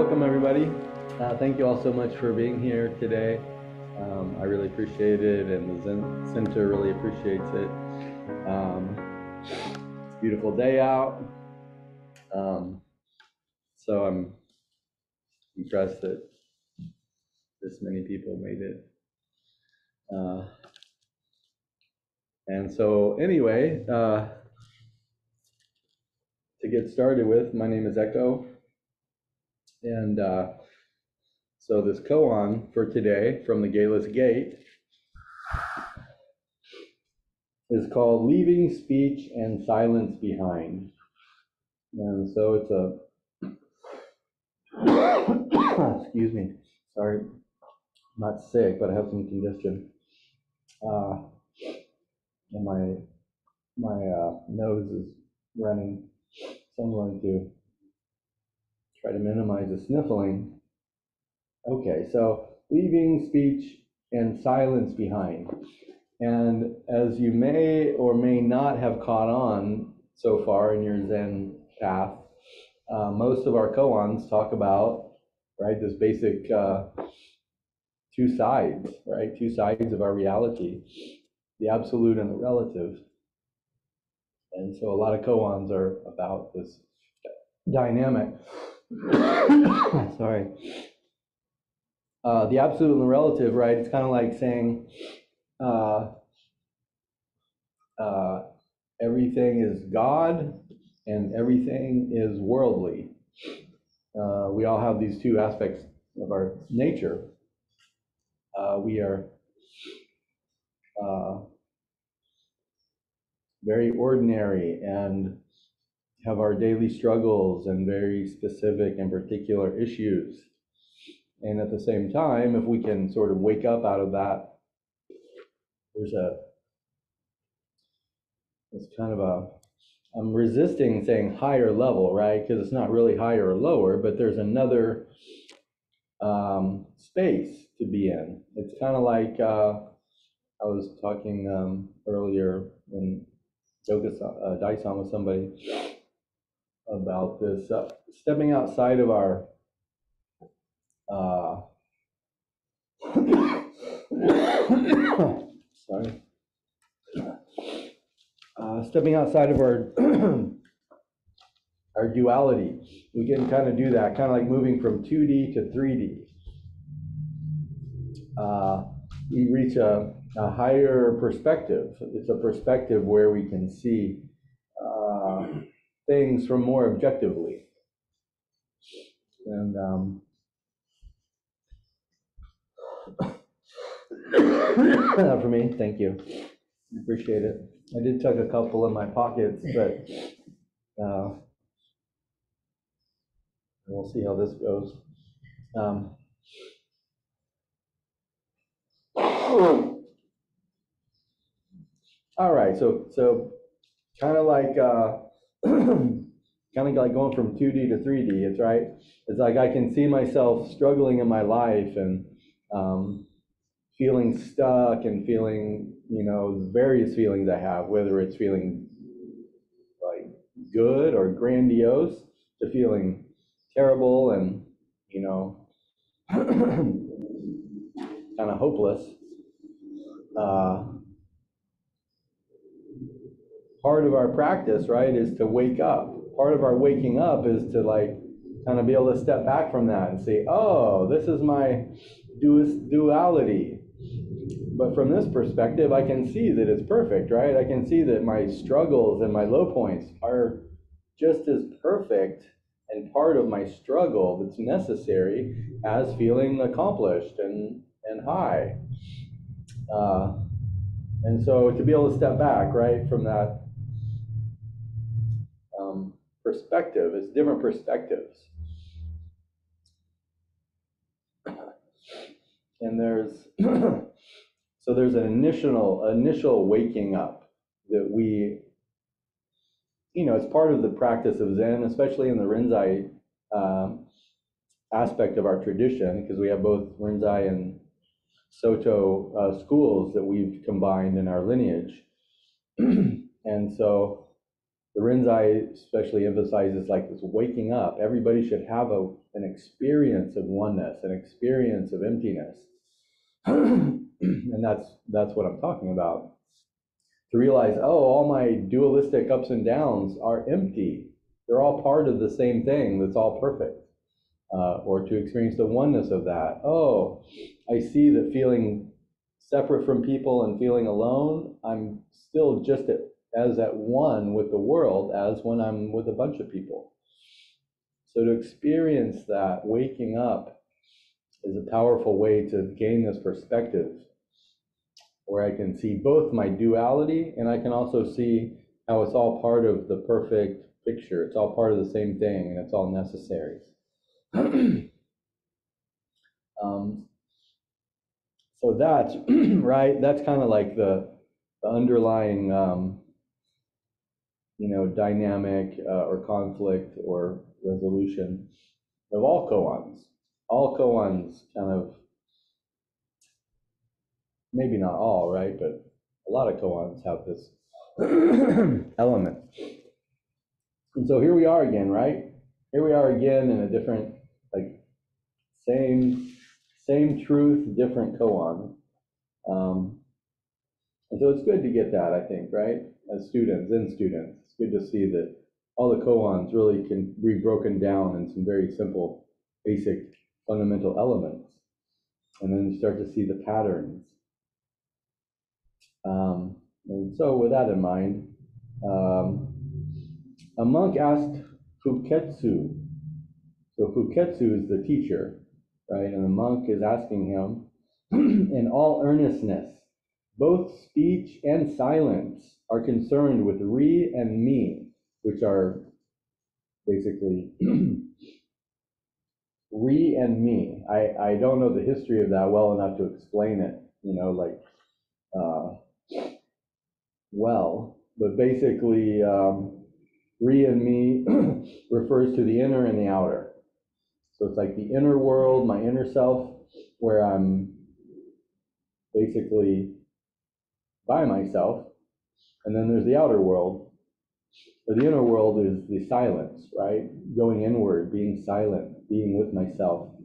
welcome everybody. Thank you all so much for being here today. I really appreciate it, and the Zen Center really appreciates it. It's a beautiful day out, so I'm impressed that this many people made it. And so anyway, to get started with, my name is Echo, and so this koan for today from the Gayless Gate is called Leaving Speech and Silence Behind. And so it's a, excuse me, sorry, I'm not sick, but I have some congestion. And my nose is running, so I'm going to try to minimize the sniffling. Okay, so leaving speech and silence behind. And as you may or may not have caught on so far in your Zen path, most of our koans talk about, right, this basic two sides, right, two sides of our reality, the absolute and the relative. And so a lot of koans are about this dynamic. Sorry. The absolute and the relative, right, it's kind of like saying everything is God and everything is worldly. We all have these two aspects of our nature. We are very ordinary and have our daily struggles and very specific and particular issues. And at the same time, if we can sort of wake up out of that, it's kind of I'm resisting saying higher level, right? Because it's not really higher or lower, but there's another space to be in. It's kind of like I was talking earlier when Daishan with somebody about this, stepping outside of our sorry, stepping outside of our our duality. We can kind of do that, kind of like moving from 2D to 3D. We reach a higher perspective. It's a perspective where we can see things from more objectively. And for me, thank you. Appreciate it. I did tuck a couple in my pockets, but we'll see how this goes. All right, so kind of like going from 2D to 3D. It's right. It's like I can see myself struggling in my life and feeling stuck and feeling, various feelings I have, whether it's feeling like good or grandiose to feeling terrible and, kind of hopeless. Part of our practice, right, is to wake up. Part of our waking up is to kind of be able to step back from that and say, oh, this is my duality. But from this perspective, I can see that it's perfect, right? I can see that my struggles and my low points are just as perfect and part of my struggle that's necessary as feeling accomplished and high. And so to be able to step back, right, from that perspective, it's different perspectives. And there's so there's an initial waking up that we, it's part of the practice of Zen, especially in the Rinzai aspect of our tradition, because we have both Rinzai and Soto schools that we've combined in our lineage. And so The Rinzai especially emphasizes like this waking up. Everybody should have an experience of oneness, an experience of emptiness. And that's what I'm talking about. To realize, oh, all my dualistic ups and downs are empty. They're all part of the same thing that's all perfect. Or to experience the oneness of that. Oh, I see that feeling separate from people and feeling alone, I'm still just as at one with the world as when I'm with a bunch of people. So to experience that waking up is a powerful way to gain this perspective, where I can see both my duality and I can also see how it's all part of the perfect picture. It's all part of the same thing and it's all necessary. So that's right. That's kind of like the underlying, dynamic or conflict or resolution of all koans. All koans kind of, maybe not all, right, but a lot of koans have this element. And so here we are again, right? Here we are again in a different, like, same truth, different koan. And so it's good to get that, I think, right? As students, it's good to see that all the koans really can be broken down in some very simple, basic, fundamental elements. And then you start to see the patterns. And so with that in mind, a monk asked Fuketsu. So Fuketsu is the teacher, right? And the monk is asking him, in all earnestness, both speech and silence are concerned with re and me, which are basically re and me. I don't know the history of that well enough to explain it, but basically re and me refers to the inner and the outer. So it's like the inner world, my inner self, where I'm basically by myself, and then there's the outer world. Or the inner world is the silence, right? Going inward, being silent, being with myself.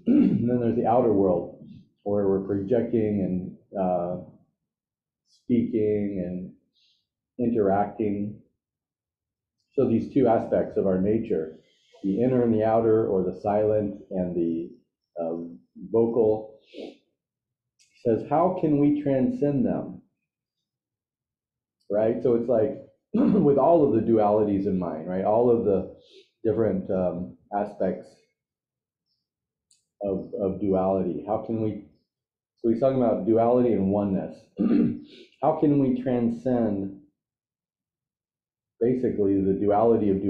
And then there's the outer world, where we're projecting and speaking and interacting. So these two aspects of our nature, the inner and the outer, or the silent and the vocal, says, how can we transcend them? Right? So it's like, with all of the dualities in mind, right? All of the different aspects of duality. How can we, so he's talking about duality and oneness. How can we transcend basically the duality of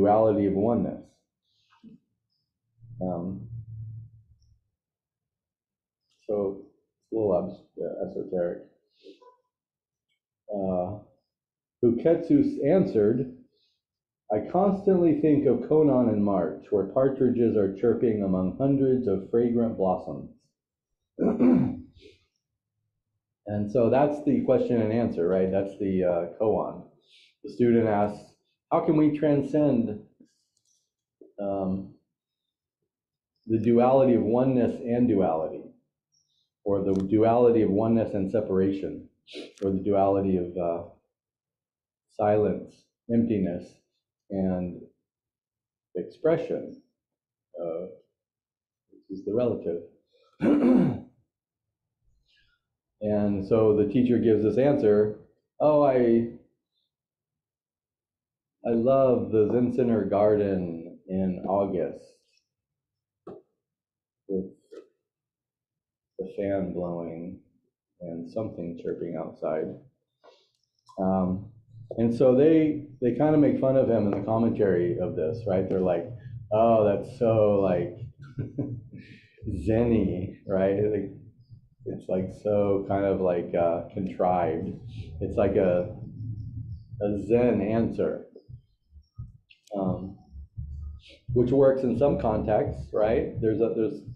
oneness? So it's a little esoteric. Fuketsu answered, I constantly think of Konan in March, where partridges are chirping among hundreds of fragrant blossoms. And so that's the question and answer, right? That's the koan. The student asks, how can we transcend the duality of oneness and duality, or the duality of oneness and separation, or the duality of silence, emptiness, and expression, which is the relative. And so the teacher gives this answer, oh, I love the Zen Center garden in August with the fan blowing and something chirping outside. And so they kind of make fun of him in the commentary of this, right? They're like, oh, that's so like zen-y, right? It's like so kind of like contrived. It's like a Zen answer, which works in some contexts, right? There's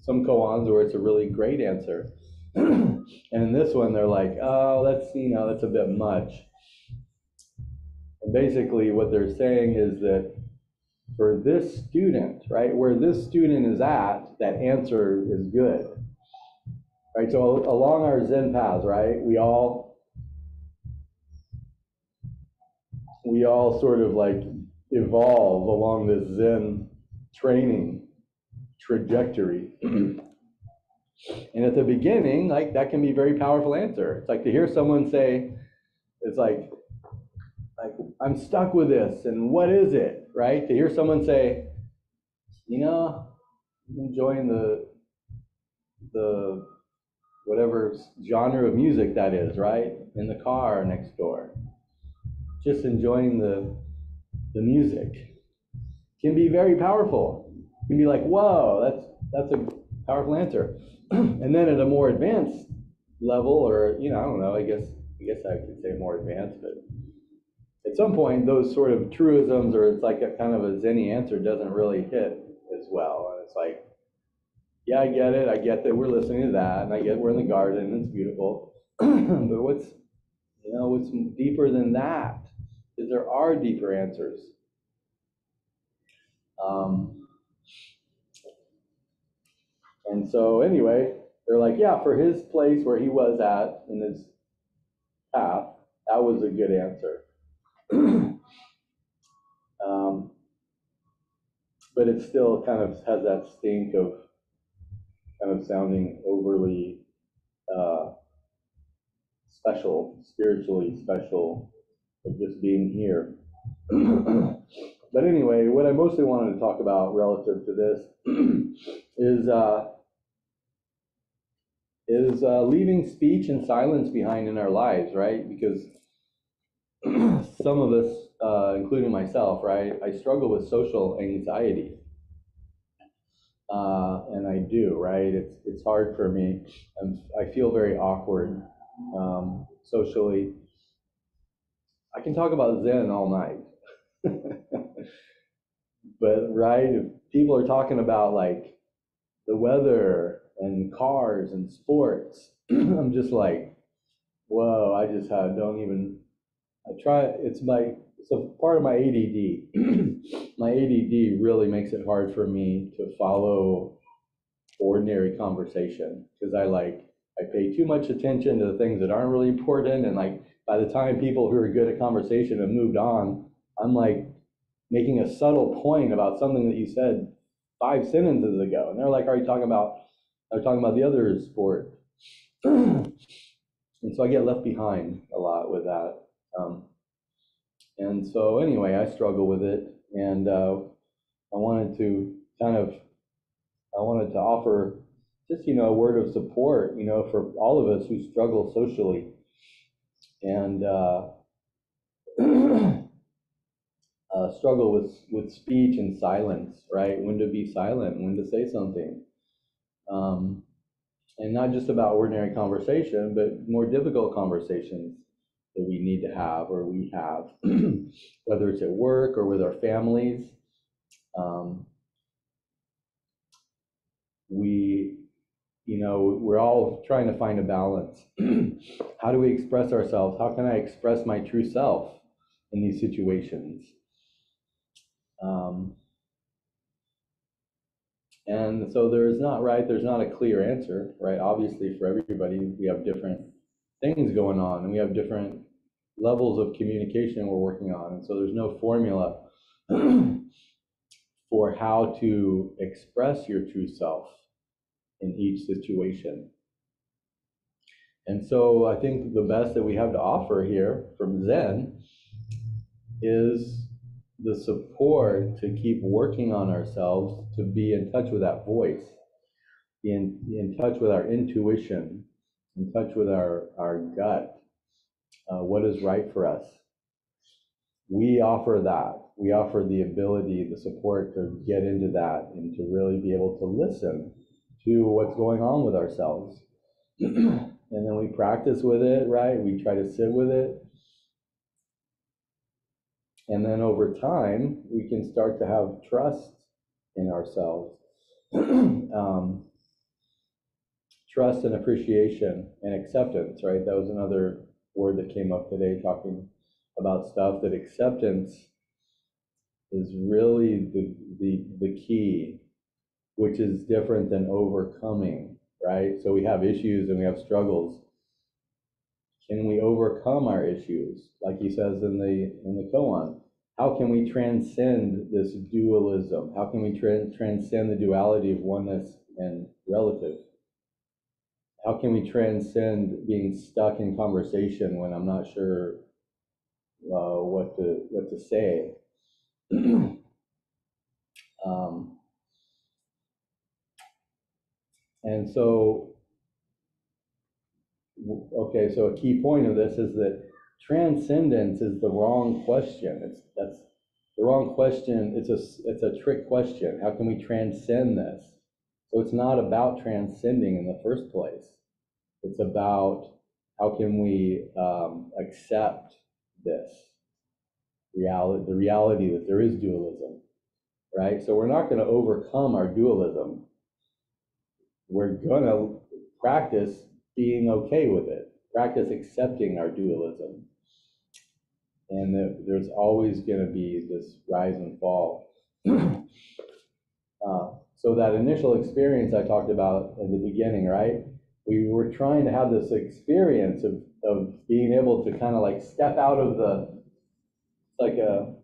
some koans where it's a really great answer. And in this one, they're like, oh, that's a bit much. And basically what they're saying is that for this student, right, where this student is at, that answer is good. Right, so along our Zen paths, right, we all sort of like evolve along this Zen training trajectory. And at the beginning, like, that can be a very powerful answer. It's like to hear someone say, it's like I'm stuck with this, and what is it, right? To hear someone say, I'm enjoying the whatever genre of music that is, right? In the car next door. Just enjoying the music can be very powerful. You can be like, whoa, that's a powerful answer. And then at a more advanced level, or I don't know, I guess I could say more advanced, but at some point those sort of truisms, or it's like a kind of a zenny answer, doesn't really hit as well. And it's like, yeah, I get it. I get that we're listening to that, and I get we're in the garden and it's beautiful. But what's deeper than that? Because there are deeper answers. And so anyway, they're like, yeah, for his place where he was at in his path, that was a good answer. But it still kind of has that stink of kind of sounding overly special, spiritually special, of just being here. But anyway, what I mostly wanted to talk about relative to this is leaving speech and silence behind in our lives, right? Because some of us, including myself, right, I struggle with social anxiety. And I do, right? It's hard for me. I feel very awkward socially. I can talk about Zen all night. But right, if people are talking about like the weather and cars and sports, I'm just like, whoa, it's a part of my ADD. My ADD really makes it hard for me to follow ordinary conversation, because I pay too much attention to the things that aren't really important, and like by the time people who are good at conversation have moved on, I'm like making a subtle point about something that you said 5 sentences ago, and they're like, "Are you talking about?" They're talking about the other sport, and so I get left behind a lot with that. And so anyway, I struggle with it, and I wanted to offer just a word of support, for all of us who struggle socially, and struggle with speech and silence, right? When to be silent, when to say something, and not just about ordinary conversation, but more difficult conversations that we need to have, or we have, whether it's at work or with our families. We're all trying to find a balance. How do we express ourselves? How can I express my true self in these situations? And so there's not a clear answer, right? Obviously, for everybody, we have different things going on, and we have different levels of communication we're working on. And so there's no formula for how to express your true self in each situation. And so I think the best that we have to offer here from Zen is the support to keep working on ourselves, to be in touch with that voice, in touch with our intuition, in touch with our gut, what is right for us. We offer that. We offer the ability, the support to get into that and to really be able to listen to what's going on with ourselves. And then we practice with it, right? We try to sit with it. And then over time, we can start to have trust in ourselves. Trust and appreciation and acceptance, right? That was another word that came up today, talking about stuff, that acceptance is really the key, which is different than overcoming, right? So we have issues and we have struggles. Can we overcome our issues? Like he says in the koan, how can we transcend this dualism? How can we transcend the duality of oneness and relative? How can we transcend being stuck in conversation when I'm not sure what to say? And so, okay, so a key point of this is that transcendence is the wrong question. That's the wrong question. It's a trick question. How can we transcend this? So it's not about transcending in the first place. It's about how can we accept this reality, the reality that there is dualism, right? So we're not going to overcome our dualism. We're going to practice being okay with it, practice accepting our dualism. And there's always going to be this rise and fall. So that initial experience I talked about at the beginning, right? We were trying to have this experience of being able to kind of like step out of like a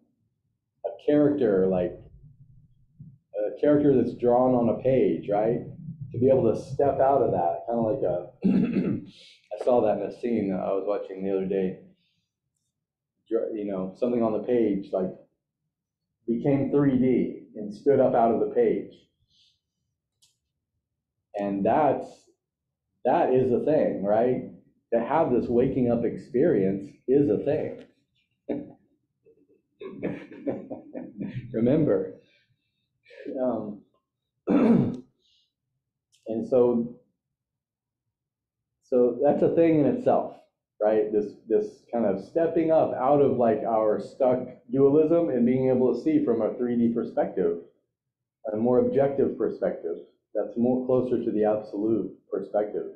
character, like a character that's drawn on a page, right? To be able to step out of that, kind of like I saw that in a scene that I was watching the other day. You know, something on the page like became 3D and stood up out of the page. And that is a thing, right? To have this waking up experience is a thing. Remember. And so that's a thing in itself, right? This kind of stepping up out of like our stuck dualism and being able to see from a 3D perspective, a more objective perspective that's more closer to the absolute perspective.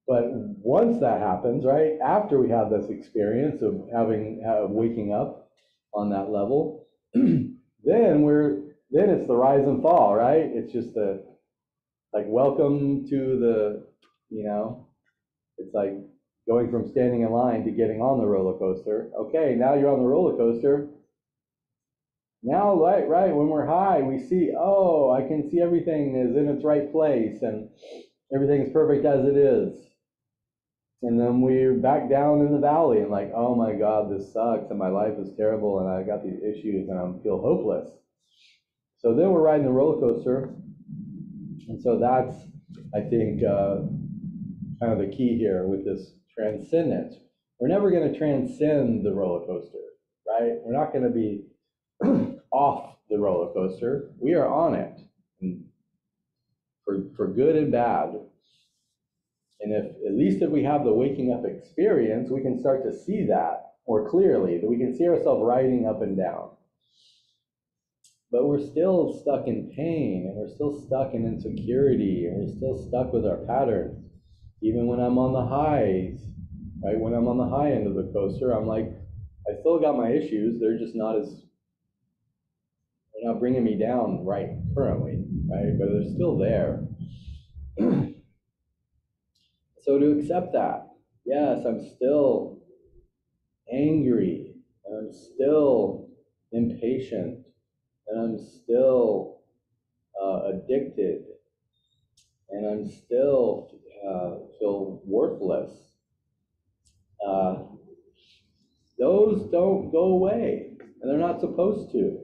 But once that happens, right, after we have this experience of waking up on that level, then it's the rise and fall, right? It's just like welcome to the, you know, it's like going from standing in line to getting on the roller coaster. Okay, now you're on the roller coaster. Now, right, when we're high, we see, oh, I can see everything is in its right place and everything's perfect as it is. And then we're back down in the valley and like, oh my God, this sucks and my life is terrible and I got these issues and I feel hopeless. So then we're riding the roller coaster. And so that's, I think, kind of the key here with this transcendence. We're never going to transcend the roller coaster, right? We're not going to be off the roller coaster. We are on it, and for good and bad. And at least if we have the waking up experience, we can start to see that more clearly, that we can see ourselves riding up and down. But we're still stuck in pain, and we're still stuck in insecurity, and we're still stuck with our patterns. Even when I'm on the highs, right? When I'm on the high end of the coaster, I'm like, I still got my issues. They're just they're not bringing me down right currently, right? But they're still there. So to accept that, yes, I'm still angry, and I'm still impatient, and I'm still addicted, and I'm still feel worthless. Those don't go away, and they're not supposed to.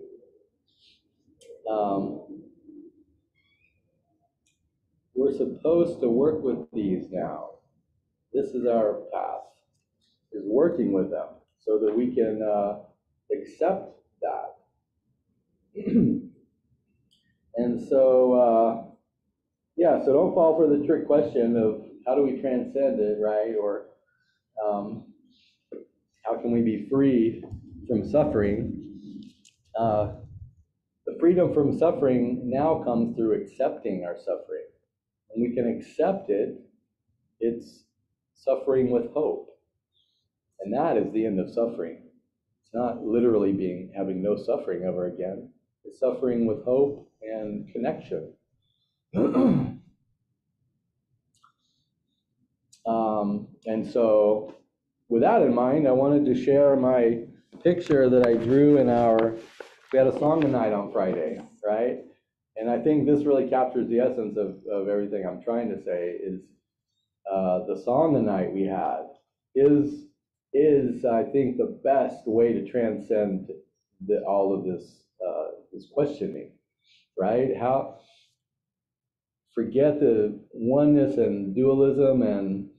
We're supposed to work with these now. This is our path, is working with them so that we can accept that. And so, yeah, so don't fall for the trick question of how do we transcend it, right? Or how can we be freed from suffering? The freedom from suffering now comes through accepting our suffering. When we can accept it, it's suffering with hope. And that is the end of suffering. It's not literally having no suffering ever again. It's suffering with hope and connection. And so with that in mind, I wanted to share my picture that I drew we had a song tonight on Friday, right? And I think this really captures the essence of everything I'm trying to say is the song tonight we had is I think the best way to transcend all of this questioning, right? How forget the oneness and dualism and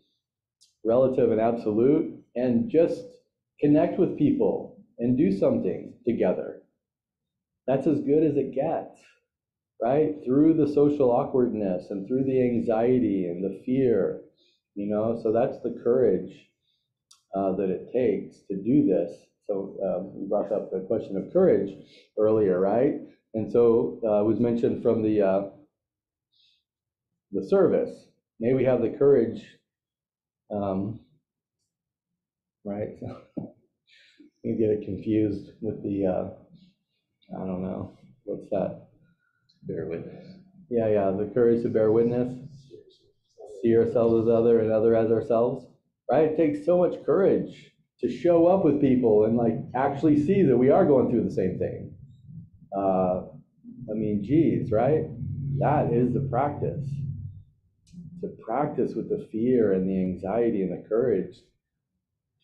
relative and absolute, and just connect with people and do something together. That's as good as it gets, right? Through the social awkwardness and through the anxiety and the fear, so that's the courage that it takes to do this. So you brought up the question of courage earlier, right? And so it was mentioned from the service. May we have the courage, right? So you get it confused with the, I don't know, what's that? Bear witness. Yeah, the courage to bear witness, see ourselves as other and other as ourselves, right? It takes so much courage to show up with people and like actually see that we are going through the same thing. Geez, right? That is the practice. To practice with the fear and the anxiety and the courage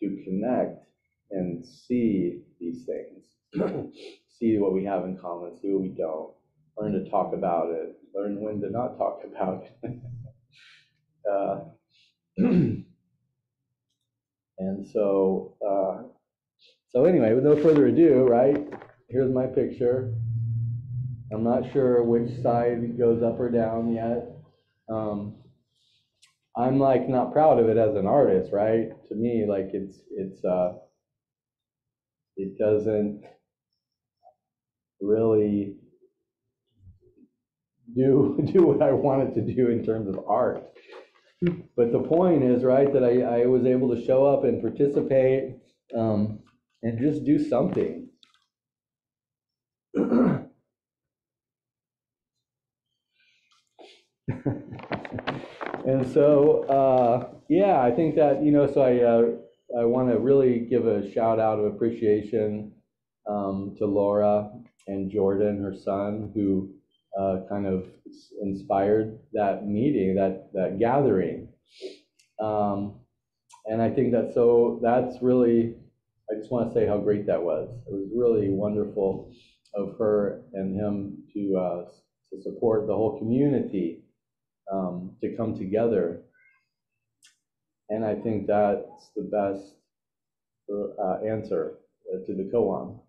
to connect and see these things, see what we have in common, see what we don't, learn to talk about it, learn when to not talk about it. And so anyway, with no further ado, right, here's my picture. I'm not sure which side goes up or down yet. I'm like not proud of it as an artist, right? To me, like it doesn't really do what I wanted to do in terms of art. But the point is, right, that I was able to show up and participate and just do something. And so, yeah, I think that, so I want to really give a shout out of appreciation to Laura and Jordan, her son, who kind of inspired that meeting, that gathering. And I think that's really, I just want to say how great that was. It was really wonderful of her and him to support the whole community, to come together. And I think that's the best answer to the koan.